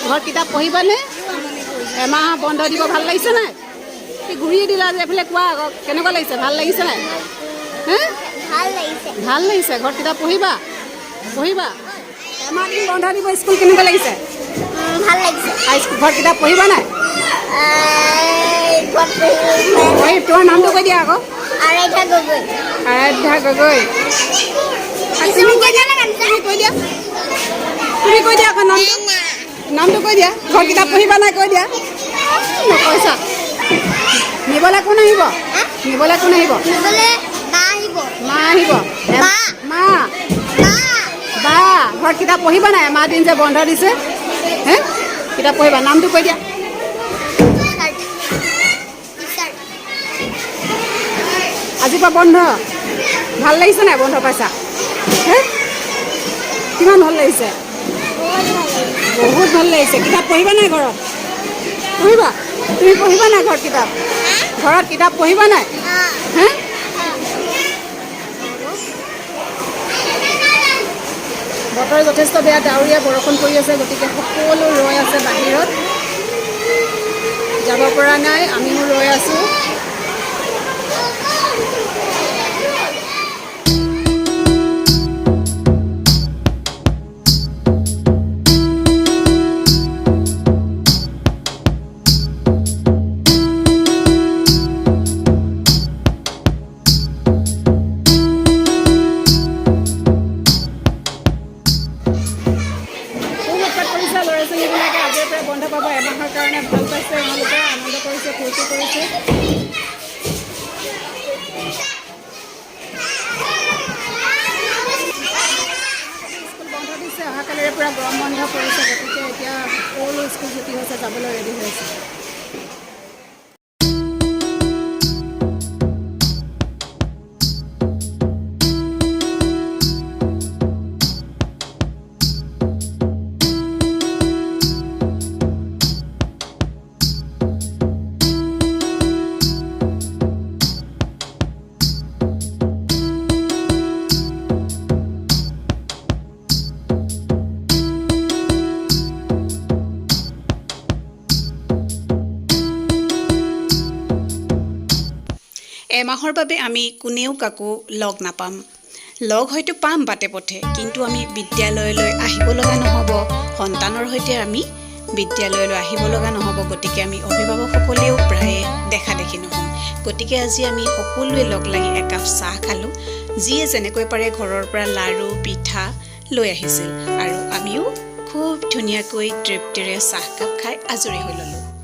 ঘৰত কিতাপ পঢ়িবানে? এমাহ বন্ধ দিব ভাল লাগিছে নাই? ঘূৰি দিলা যে এইফালে কোৱা আকৌ কেনেকুৱা লাগিছে? ভাল লাগিছে নাই? ভাল লাগিছে। ঘৰত কিতাপ পঢ়িবা? এমাহ দিন বন্ধ দিব স্কুল কেনেকুৱা লাগিছে? ভাল লাগিছে। ঘৰত কিতাপ পঢ়িবা নাই? তোমাৰ নামটো কৈ দিয়া আকৌ। আৰাধ্যা গগৈ। তুমি কৈ দিয়া আকৌ নামটো কৈ দিয়া। ঘৰত কিতাপ পঢ়িবা নাই কৈ দিয়া। নকৈছা নিবলৈ কোন আহিব? মা আহিব। বা ঘৰত কিতাপ পঢ়িবা নাই? এমাহ দিন যে বন্ধ দিছে কিতাপ পঢ়িবা। নামটো কৈ দিয়া। আজিৰ পৰা বন্ধ। ভাল লাগিছে নাই বন্ধ পাইছা? কিমান ভাল লাগিছে? বহুত ভাল লাগিছে। কিতাপ পঢ়িবা নাই ঘৰত? পঢ়িবা? তুমি পঢ়িবা নাই ঘৰত কিতাপ? পঢ়িবা নাই? বতৰ যথেষ্ট বেয়া, ডাৱৰীয়া বৰষুণ পৰি আছে, গতিকে সকলো ৰৈ আছে বাহিৰত, যাব পৰা নাই। আমিও ৰৈ আছোঁ। ল'ৰা-ছোৱালীবিলাকে আজিৰ পৰা বন্ধ পাব। এমাহৰ কাৰণে ভাল পাইছে, এওঁলোকে আনন্দ কৰিছে, ফূৰ্তি কৰিছে। স্কুল বন্ধ দিছে, অহাকালিৰে পৰা গৰম বন্ধ পৰিছে, গতিকে এতিয়া সকলো স্কুল ছুটি হৈছে, যাবলৈ ৰেডি হৈ আছে। এমাহৰ বাবে আমি কোনেও কাকো লগ নাপাম। লগ হয়তো পাম বাটে পথে, কিন্তু আমি বিদ্যালয়লৈ আহিব লগা নহ'ব। সন্তানৰ সৈতে আমি বিদ্যালয়লৈ আহিব লগা নহ'ব। গতিকে আমি অভিভাৱকসকলেও প্ৰায়ে দেখা দেখি নহ'ম। গতিকে আজি আমি সকলোৱে লগ লাগি একাপ চাহ খালোঁ। যিয়ে যেনেকৈ পাৰে ঘৰৰ পৰা লাড়ু পিঠা লৈ আহিছিল, আৰু আমিও খুব ধুনীয়াকৈ তৃপ্তিৰে চাহকাপ খাই আজৰি হৈ ল'লোঁ।